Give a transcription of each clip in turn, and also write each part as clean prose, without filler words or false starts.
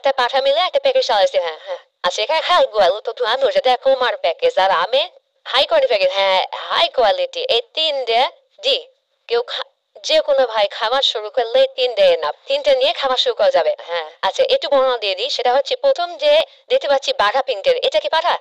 একটা পাঠা মিলে একটা প্যাকেজ চালাইছে। হ্যাঁ হ্যাঁ আচ্ছা এখানে হাই গোয়াল তো তুমি আমি যেটা কুমার প্যাকেজ আর আমি হাই কোয়ালিটি প্যাকেজ। হ্যাঁ হাই কোয়ালিটি এই তিনটে জি কেউ যে কোনো ভাই খামার শুরু করলে তিনটে না তিনটে নিয়ে খামার শুরু করা যাবে। হ্যাঁ আচ্ছা একটু বর্ণনা দিয়ে দিই। সেটা হচ্ছে প্রথম যে দেখতে পাচ্ছি বাঘা প্রিন্টের এটা কি পাঠা?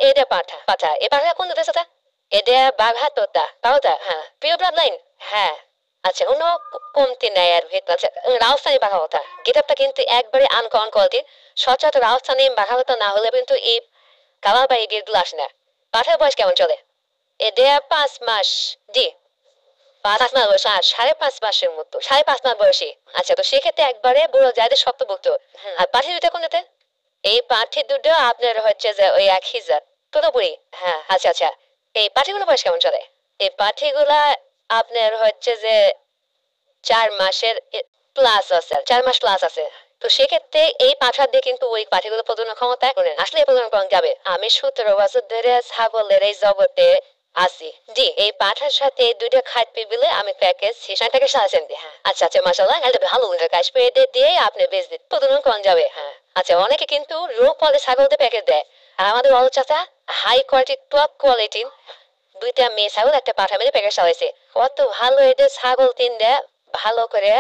এটা পাঠা পাঠা এ পাঠা কোন দেশ এটা? এটা বাঘা তোতা পাওতা। হ্যাঁ প্রিয় ব্লাড লাইন। হ্যাঁ আচ্ছা কোনো কমতি নেই আর ভেতর। আচ্ছা রাজস্থানী বাঘা কথা গেটআপটা কিন্তু একবারে আনকমন কোয়ালিটির। সচরাচর রাজস্থানী বাঘা কথা না হলে কিন্তু এই কালার বা এই গেটগুলো আসে না। পাঠার বয়স কেমন চলে? এটা 5 মাস। জি 5 মাস বয়স আর 5.5 মাসের মতো 5.5 মাস বয়সী। আচ্ছা তো সেক্ষেত্রে একবারে বুড়ো যাদের শক্তভুক্ত। আর পাঠি দুটো কোনটাতে? এই পাঠি দুটো আপনার হচ্ছে যে ওই 1,000 পুরোপুরি। হ্যাঁ আচ্ছা আচ্ছা এই পাঠিগুলো বয়স কেমন চলে? এই পাঠিগুলা আপনার হচ্ছে যে 4 মাসের প্লাস আছে 4 মাস প্লাস আছে। তো সেক্ষেত্রে এই পাঠা দিয়ে কিন্তু ওই পাঠিগুলো প্রজনন ক্ষমতা আসলে প্রজনন করা যাবে। আমি 17 বছর ধরে ছাগলের এই জগতে আছি। জি এই পাঠার সাথে দুইটা খাদ্য বিলে আমি প্যাকেজ হিসাবটাকে সাজাচ্ছেন। হ্যাঁ আচ্ছা আচ্ছা মাশাআল্লাহ এটা ভালো কাজ পেয়ে দিয়ে আপনি বেচ দিন প্রজনন করা যাবে। হ্যাঁ আচ্ছা অনেকে কিন্তু রোগ ফলে ছাগলদের প্যাকেজ দেয় আর আমাদের অল চাচা হাই কোয়ালিটি টপ কোয়ালিটি দুইটা মেয়ে ছাগল একটা পাঠা মিলে প্যাকেজ চালাইছে। কত ভালো এদের ছাগল তিনটা ভালো করে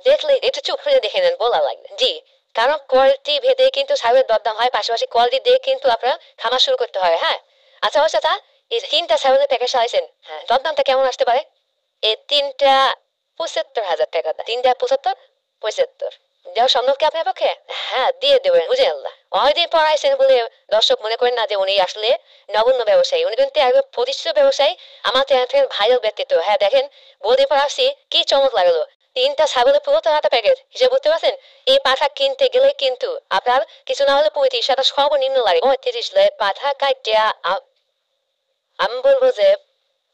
দেখলে একটু চুপ করে দেখে নেন বলা লাগবে। জি কারণ কোয়ালিটি ভেদে কিন্তু ছাগলের দরদাম হয় পাশাপাশি কোয়ালিটি দিয়ে কিন্তু আপনার খামার শুরু করতে হয়। হ্যাঁ আচ্ছা অবশ্য তা এই তিনটা ছাগলের প্যাকেজ চালাইছেন। হ্যাঁ দরদামটা কেমন আসতে পারে? এই তিনটা 75,000 টাকা। তিনটা 75 দেওয়া সম্ভব কি আপনার পক্ষে? হ্যাঁ দিয়ে দেবেন বুঝে আল্লাহ। অনেকদিন পড়াইছেন বলে দর্শক মনে করেন না যে উনি আসলে নগণ্য ব্যবসায়ী। উনি কিন্তু একজন প্রতিষ্ঠিত ব্যবসায়ী আমার ভাইরাল ব্যক্তিত্ব। হ্যাঁ দেখেন বহুদিন পর আসছি কি চমক লাগলো। তিনটা ছাগলের 75,000 প্যাকেজ হিসেবে বুঝতে পারছেন। এই পাঠা কিনতে গেলে কিন্তু আপনার কিছু না হলে 35 সেটা সর্বনিম্ন লাগে 35 পাঠা কাটিয়া আমি বলবো যে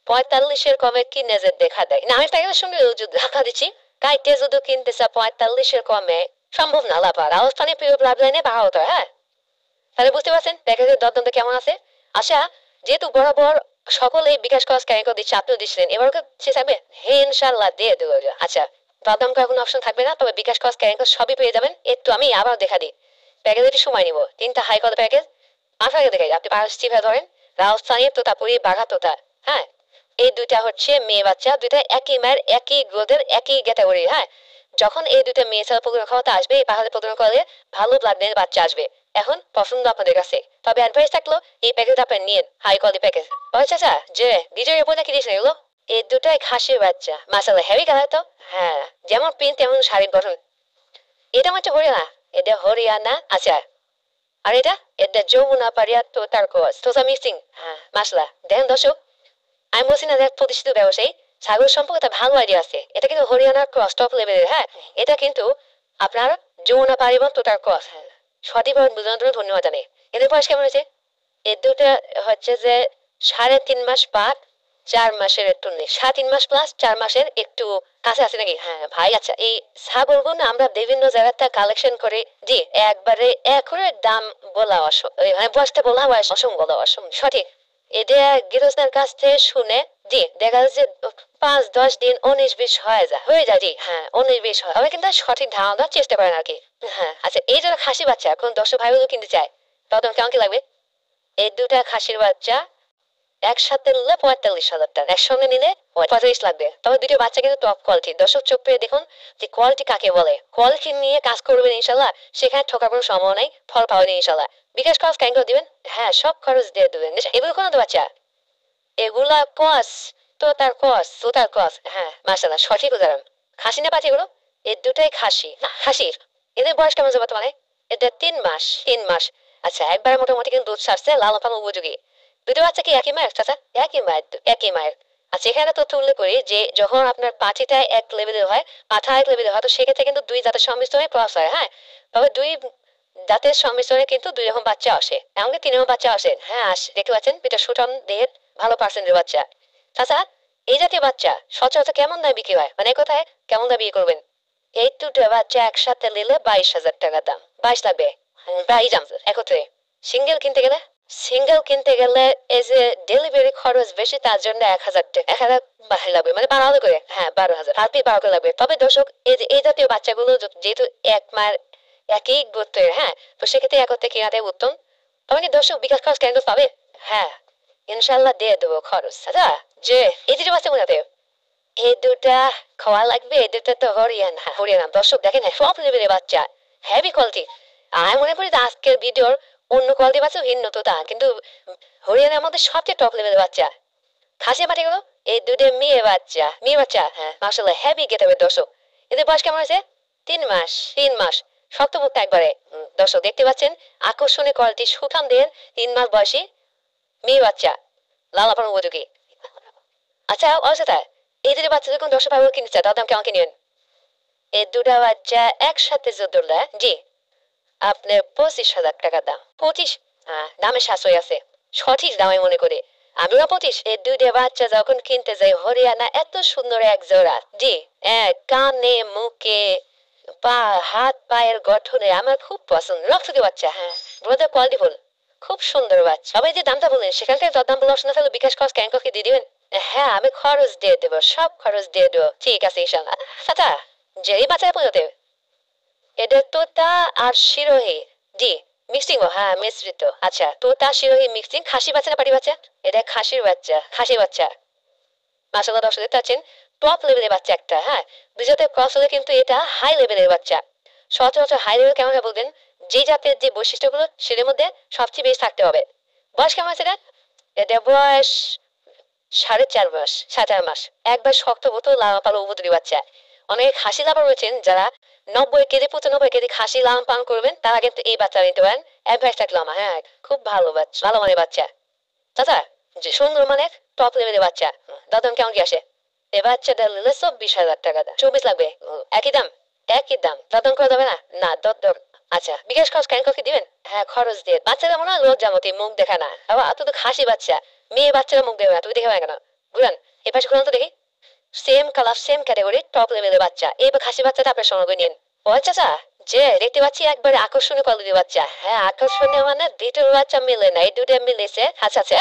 45-এর কমে কিনে যে দেখা দেয় না। আমি তাই সঙ্গে ধাক্কা দিচ্ছি কাইটে যদি কিনতে চা 45-এর কমে সম্ভব না লাভ। রাজস্থানে প্রিয় লাভ লাইনে বাড়া হতো। হ্যাঁ তাহলে বুঝতে পারছেন প্যাকেজের দরদামটা কেমন আছে। আশা যেহেতু বরাবর সকলেই বিকাশ খরচ ক্যারি করে দিচ্ছে আপনিও দিচ্ছিলেন এবার সে থাকবে। হ্যাঁ ইনশাল্লাহ দিয়ে দেবো। আচ্ছা দরদাম করার কোনো অপশন থাকবে না তবে বিকাশ খরচ ক্যারি করে সবই পেয়ে যাবেন। একটু আমি আবার দেখা দিই প্যাকেজের একটু সময় নিব। তিনটা হাই কত প্যাকেজ আপনাকে দেখাই আপনি পারস্টিভে ধরেন রাজস্থানী তোতাপুরি বাঘা তোতা। হ্যাঁ এই দুইটা হচ্ছে মেয়ে বাচ্চা দুইটা একই মায়ের একই গ্রোথের একই ক্যাটাগরি। হ্যাঁ যখন এই দুইটা মেয়ে ছাড়া প্রজনন ক্ষমতা আসবে এই পাহাড়ে প্রজনন করলে ভালো ব্লাড লাইনের বাচ্চা আসবে। এখন পছন্দ আপনাদের কাছে তবে অ্যাডভাইস থাকলো এই প্যাকেজ আপনি নিন হাই কোয়ালিটি প্যাকেজ। চাচা যে বিজয় এর নাকি দিয়েছেন এগুলো? এই দুটাই খাসির বাচ্চা মাসাল্লাহ হেভি কালার তো। হ্যাঁ যেমন প্রিন্ট তেমন শারীরিক গঠন। এটা হচ্ছে হরিয়ানা এটা হরিয়ানা। আচ্ছা আর এটা এটা যমুনা পারিয়া তো তার কোচ তোতা মিক্সিং। হ্যাঁ মাসলা দেখেন দর্শক আমি বলছি না প্রতিষ্ঠিত ব্যবসায়ী ছাগল সম্পর্কে তার ভালো আইডিয়া আছে। এটা কিন্তু হরিয়ানার ক্রস টপ লেভেলের। হ্যাঁ এটা কিন্তু আপনার যমুনা পারিবন তো তার ক্রস। হ্যাঁ সঠিকভাবে বোঝানোর জন্য ধন্যবাদ জানাই। এদের বয়স কেমন হয়েছে? এর দুটো হচ্ছে যে 3.5 মাস বা 4 মাসের একটু নেই 3.5 মাস প্লাস 4 মাসের একটু কাছে আছে নাকি? হ্যাঁ ভাই আচ্ছা এই ছাগলগুলো আমরা বিভিন্ন জায়গাতে কালেকশন করে জি একবারে একরে দাম বলা মানে বয়সটা বলা হয় অসম্ভব সঠিক। এটা গৃহস্থের কাছ থেকে শুনে জি দেখা যাচ্ছে 5-10 দিন 19-20 হয়ে যায় জি। হ্যাঁ 19-20 হয় আমি কিন্তু সঠিক ধারণা দেওয়ার চেষ্টা করেন আর কি। হ্যাঁ আচ্ছা এই যারা খাসি বাচ্চা এখন দর্শক ভাইগুলো কিনতে চায় তখন কেমন কি লাগবে? এই দুটা খাসির বাচ্চা একসাথে নিলে 45,000 টাকা একসঙ্গে নিলে 35 লাগবে। তবে দুটো বাচ্চা কিন্তু টপ কোয়ালিটি। দর্শক চোখ পেয়ে দেখুন যে কোয়ালিটি কাকে বলে। কোয়ালিটি নিয়ে কাজ করবেন ইনশাল্লাহ সেখানে ঠকার কোনো সম্ভাবনা নাই ফল পাবেন ইনশাল্লাহ। বিকাশ খরচ কেন করে দিবেন? হ্যাঁ সব খরচ দিয়ে দেবেন। এগুলো কোনো তো বাচ্চা এগুলা কস তো তার কস তো তার কস। হ্যাঁ মাশাআল্লাহ সঠিক উদাহরণ। খাসি না পাচ্ছি এগুলো এর দুটাই খাসি না খাসির। এদের বয়স কেমন যাবে বর্তমানে? এটা 3 মাস। আচ্ছা একবার মোটামুটি কিন্তু দুধ ছাড়ছে লালন পালন উপযোগী। দুটো বাচ্চা কি একই মায়ের চাচা? একই মায়ের। আচ্ছা এখানে তথ্য উল্লেখ করি যে যখন আপনার পাঁচিটা এক লেভেলের হয় পাঠা এক লেভেলের হয় তো সেক্ষেত্রে কিন্তু দুই জাতের সংমিশ্রণে ক্রস হয়। হ্যাঁ তবে দুই জাতের সংমিশ্রণে কিন্তু 2 রকম বাচ্চা আসে এমনকি 3 রকম বাচ্চা আসে। হ্যাঁ দেখতে পাচ্ছেন এটা সুঠাম দেহের ভালো পার্সেন্টের বাচ্চা। চাচা এই জাতীয় বাচ্চা সচরাচর কেমন দামে বিক্রি হয় মানে কোথায় কেমন দামে বিক্রি করবেন? এই দুটো বাচ্চা একসাথে নিলে 22,000 টাকা দাম 22 লাগবে 22 একত্রে। সিঙ্গেল কিনতে গেলে এই যে ডেলিভারি খরচ বেশি তার জন্য 1,000 টাকা 1,000 বাড়ি লাগবে মানে 12 করে। হ্যাঁ 12,000 আর 12 করে লাগবে। তবে দর্শক এই যে এই জাতীয় বাচ্চাগুলো যেহেতু 1 মাস একই গোত্রের, হ্যাঁ, তো সেক্ষেত্রে একত্রে কিনা দেয় উত্তম। আমাকে দর্শক বিকাশ খরচ কেন পাবে? হ্যাঁ, ইনশাল্লাহ দিয়ে দেবো খরচ। আচ্ছা, যে এই দুটো বাচ্চা মনে এই দুটা খাওয়া লাগবে, এই দুটা তো হরিয়ানা হরিয়ানা। দর্শক দেখেন, সব লেভেলের বাচ্চা, হেভি কোয়ালিটি। আমি মনে করি যে আজকের ভিডিওর অন্য কোয়ালিটি বাচ্চা ভিন্ন তো তা, কিন্তু হরিয়ানার মধ্যে সবচেয়ে টপ লেভেলের বাচ্চা। খাসি পাঠিগুলো এই দুটো মেয়ে বাচ্চা, হ্যাঁ মাসাল্লাহ হেভি গেট হবে। দর্শক এদের বয়স কেমন আছে? 3 মাস। 3 মাস শক্তমুক্ত একবারে। দর্শক দেখতে পাচ্ছেন আকর্ষণীয় কোয়ালিটি সুঠাম দেন 3 মাস বয়সী মেয়ে বাচ্চা, লালাপান উপযোগী। আচ্ছা অসুতা, এই দুটো বাচ্চা যখন 10 টাকা কিনতে চায় তার দাম কেমন কিনবেন? এই দুটা বাচ্চা একসাথে জোরদুল্লাহ জি আপনার 25,000 টাকা দাম। 25? হ্যাঁ, দামে সাশ্রয় আছে, সঠিক দামে মনে করে আমি না 25। এই দুইটা বাচ্চা যখন কিনতে যাই হরিয়ানা, এত সুন্দর এক জোড়া জি, কানে মুখে পা হাত পায়ের গঠনে আমার খুব পছন্দ। রক্তকে বাচ্চা, হ্যাঁ ব্রদার কোয়ালিটি ফুল, খুব সুন্দর বাচ্চা। সবাই যে দামটা বললেন সেখান থেকে দরদাম বলে অপশন থাকলে বিকাশ খরচ ক্যাঙ্ককে দিয়ে দিবেন। হ্যাঁ আমি খরচ দিয়ে দেবো, সব খরচ দিয়ে দেবো, ঠিক আছে ইনশাল্লাহ। চাচা যে এই বাচ্চা পৌঁছাতে এটা তোতা আর শিরোহী জি মিক্সিং, হ্যাঁ মিশ্রিত। আচ্ছা তোতা শিরোহী মিক্সিং, খাসি বাচ্চা না পাটি বাচ্চা? এটা খাসির বাচ্চা, খাসি বাচ্চা। মাসাল্লাহ দর্শক দেখতে পাচ্ছেন টপ লেভেলের বাচ্চা একটা, হ্যাঁ দুইটাতে ক্রস হলে কিন্তু এটা হাই লেভেলের বাচ্চা। সচরাচর হাই লেভেল কেমন হবে বলবেন? যে জাতের যে বৈশিষ্ট্যগুলো সেটার মধ্যে সবচেয়ে বেশি থাকতে হবে। বয়স কেমন আছে এটা? এটা বয়স 4.5 মাস, 4.5 মাস। একবার শক্ত বোতল লালন পালন উপযোগী বাচ্চা। অনেক খাসি লাভার রয়েছেন যারা 90 কেজি 95 কেজি খাসি লালন পালন করবেন, তারা কিন্তু এই বাচ্চা নিতে পারেন। অ্যাডভাইস থাকলো আমার, হ্যাঁ খুব ভালো বাচ্চা, ভালো মানের বাচ্চা। চাচা যে সুন্দর মানের টপ লেভেলের বাচ্চা, দাদাম কেমন কি আসে? এ বাচ্চাটা নিলে 24,000 টাকা দাম। 24 লাগবে? একই দাম, একই দাম, দাদম করে দেবে না? না দর। আচ্ছা বিকাশ খরচ কেন কখন দিবেন? হ্যাঁ খরচ দিয়ে। বাচ্চারা মনে হয় লজ্জামতি, মুখ দেখা না, আবার এত তো খাসি বাচ্চা, মেয়ে বাচ্চারা মুখ দেবে না, তুমি দেখে কেন? বুঝলেন? এ পাশে খুলুন তো দেখি। Same colour same category top লেভেলের বাচ্চা। এবার খাসি বাচ্চাটা আপনার সঙ্গে করে নিন। ও চাচা যে দেখতে পাচ্ছি একবারে আকর্ষণীয় কোয়ালিটির বাচ্চা। হ্যাঁ আকর্ষণীয় মানে দুটোর বাচ্চা মিলে না, এই দুটো মিলেছে। আচ্ছা আচ্ছা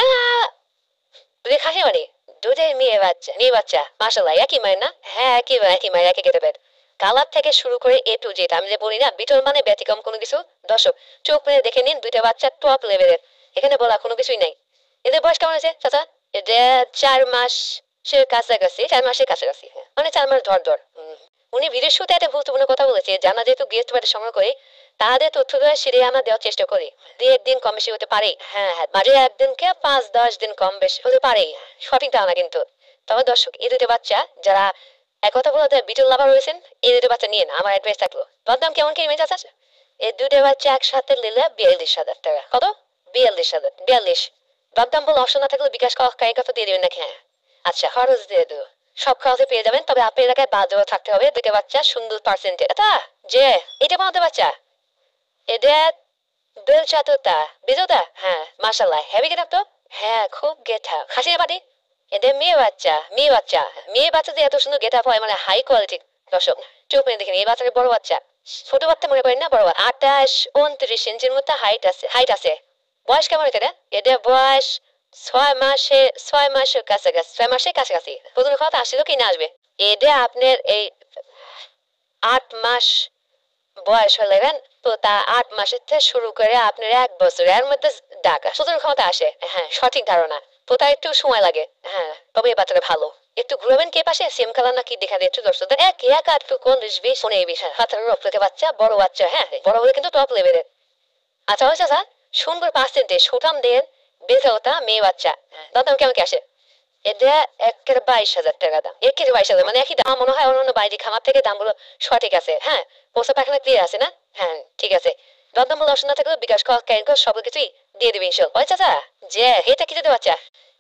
দুটো খাসি মানে দুটোই মেয়ে বাচ্চা মাসাল্লাহ একই মায়ের না? হ্যাঁ একই মায়ের একই কেটে। কালার থেকে শুরু করে এ টু জেড, আমি যে বলি না বিটল মানে ব্যতিক্রম কোনো কিছু। দর্শক চোখ মেরে দেখে নিন, দুইটা বাচ্চা টপ লেভেলের, এখানে বলা কোনো কিছুই নাই। এদের বয়স কেমন আছে চাচা? এদের 4 মাসের কাছাকাছি, 4 মাসের কাছাকাছি, মানে 4 মাস ধর। উনি ভিডিওর শুরুতে একটা গুরুত্বপূর্ণ কথা বলেছে, জানা যেহেতু গেস্ট বাড়ি সংগ্রহ করে তাদের তথ্যগুলো সেটাই আমরা দেওয়ার চেষ্টা করি। 2-1 দিন কম বেশি হতে পারে, হ্যাঁ মাঝে একদিনকে 5-10 দিন কম বেশি হতে পারে, সঠিক তা না কিন্তু। তবে দর্শক এই দুটো বাচ্চা যারা এক কথা বলতে বিটল লাভার রয়েছেন, এই দুটো বাচ্চা নিয়ে না, আমার অ্যাডভাইস থাকলো। দরদাম কেমন কি মেয়ে চাচা? এই দুটো বাচ্চা একসাথে নিলে 42,000 টাকা। কত? 42,000। 42। দরদাম বলে অপশন না থাকলে বিকাশ কাই কথা দিয়ে দেবেন নাকি? হ্যাঁ আচ্ছা খরচ দিয়ে দেবো, সব খরচে পেয়ে যাবেন। তবে আপনার এলাকায় বাদেও থাকতে হবে দুটো বাচ্চা সুন্দর পার্সেন্টে। এটা যে এটা বানাতে বাচ্চা এটা দোয়েল চাতুরটা বিজুতা, হ্যাঁ মাসাল্লাহ হেভি গেট তো, হ্যাঁ খুব গেট আপ। খাসির বাড়ি এদের মেয়ে বাচ্চা যে এত সুন্দর গেট আপ হয় মানে হাই কোয়ালিটি। দর্শক চোখ মেরে দেখেন এই বাচ্চাকে বড় বাচ্চা, ছোট বাচ্চা মনে করেন না, বড় 28-29 ইঞ্চির মতো হাইট আছে। বয়স কেমন এটা? এদের বয়স 6 মাসের কাছাকাছি, 6 মাসের কাছাকাছি। প্রথম কথা আসছিল কি না আসবে? এটা আপনার এই 8 মাস বয়স হলেন তো, তা 8 মাসের থেকে শুরু করে আপনার 1 বছরের মধ্যে ডাকা সুতরাং ক্ষমতা আসে। হ্যাঁ সঠিক ধারণা, তো তার একটু সময় লাগে। হ্যাঁ তবে এই বাচ্চাটা ভালো। একটু ঘুরাবেন কে পাশে, সেম কালার নাকি দেখা দিয়ে একটু দর্শকদের এক আটটু কোন 20 ফোনে এই বিষয় হাতের রক্তকে বাচ্চা, বড় বাচ্চা, হ্যাঁ বড় হলে কিন্তু টপ লেভেলের। আচ্ছা হয়েছে স্যার সুন্দর পার্সেন্টে সুঠাম দেন বেঁচে ওটা মেয়ে বাচ্চা, দাম কেমন কি আসে? এটা 22,000 টাকা দাম। 22,000 মানে একই দাম মনে হয় অন্য বাইরে খামার থেকে দামগুলো সঠিক আছে। হ্যাঁ পোষা পাখানা ক্লিয়ার আছে না? হ্যাঁ ঠিক আছে। দরদাম বলে অপশন না থাকলে বিকাশ সব কিছুই দিয়ে দেবে ইনশাল্লাহ। ওই চাচা যে এটা কি দিতে বাচ্চা?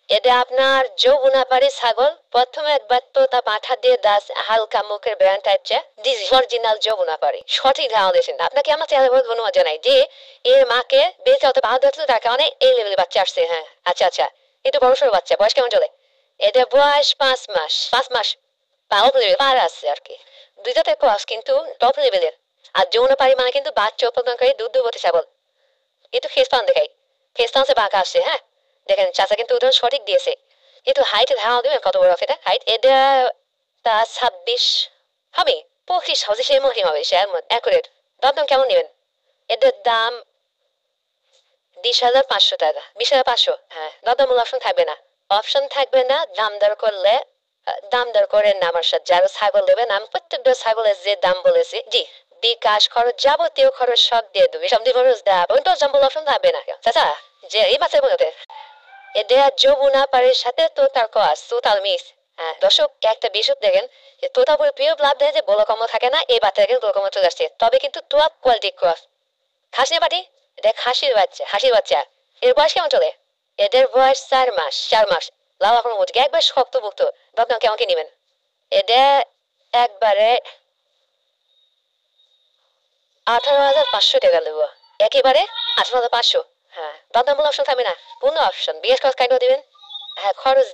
এটা আপনার যৌবনাপাড়ি ছাগল। প্রথমে একবার তো তা পাঠা দিয়ে দাস হালকা মুখের ব্র্যান্ড টাইপছে, দিস অরিজিনাল যৌবনাপাড়ি। সঠিক ধারণা দিয়েছেন আপনাকে, আমার চেহারা বলে ধন্যবাদ জানাই যে এর মাকে বেঁচে হতে পাওয়া ধরতে তার কারণে এই লেভেলের বাচ্চা আসছে। হ্যাঁ আচ্ছা আচ্ছা একটু বড় সড়ো বাচ্চা। বয়স কেমন চলে? এটা বয়স 5 মাস। 5 মাস টপ লেভেল পার আছে আর কি। দুইটাতে ক্রস কিন্তু টপ লেভেলের। আর যৌনপাড়ি মানে কিন্তু বাচ্চা উৎপাদনকারী দুগ্ধবতী ছাগল। একটু ফেসপান দেখাই, ফেসপান সে বাঁকা আসছে। হ্যাঁ দেখেন চাচা কিন্তু উদাহরণ সঠিক দিয়েছে। একটু হাইটের ধারণা দেবেন কত বড় এটা হাইট? এটা তা 26 হবে, 25 হবে, সে মহিম হবে, সে অ্যাকুরেট। দরদাম কেমন নেবেন? এদের দাম 20,500 টাকা। 20,500। হ্যাঁ, দরদামূল অপশন থাকবে না। অপশন থাকবে না। দাম দর করলে দাম দর করেন না আমার সাথে। যারা ছাগল দেবেন আমি প্রত্যেকটা ছাগলের যে দাম বলেছি, জি, বিকাশ খরচ যাবতীয় খরচ সব দিয়ে দেবে। সব দিয়ে খরচ দেওয়া দরদামূল অপশন থাকবে না। চাচা, যে এই বাচ্চার মধ্যে এদের যমুনা পাড়ের সাথে তোতার কস তোতাল মিস। হ্যাঁ, দর্শক একটা বিষয় দেখেন যে তোতাপুরি প্রিয় লাভ দেয় যে বলো কম থাকে না, এই বাচ্চা কিন্তু বলো কম চলে আসছে। তবে কিন্তু তোয়া কোয়ালিটি ক্রস খাসি পাটি, এটা খাসির বাচ্চা, হাসির বাচ্চা। এর বয়স কেমন চলে? এদের বয়স 4 মাস। 4 মাস লাভ আপনার মধ্যে একবার শক্তভুক্ত। ভাবলাম কেমন কি নেবেন? এদের একবারে 18,500 টাকা দেবো। একেবারে 18,500। হ্যাঁ, বাদাম অপশন থাকবে না। কোনো অপশন বিকাশ খরচ কাটিয়ে দিবেন। হ্যাঁ, খরচ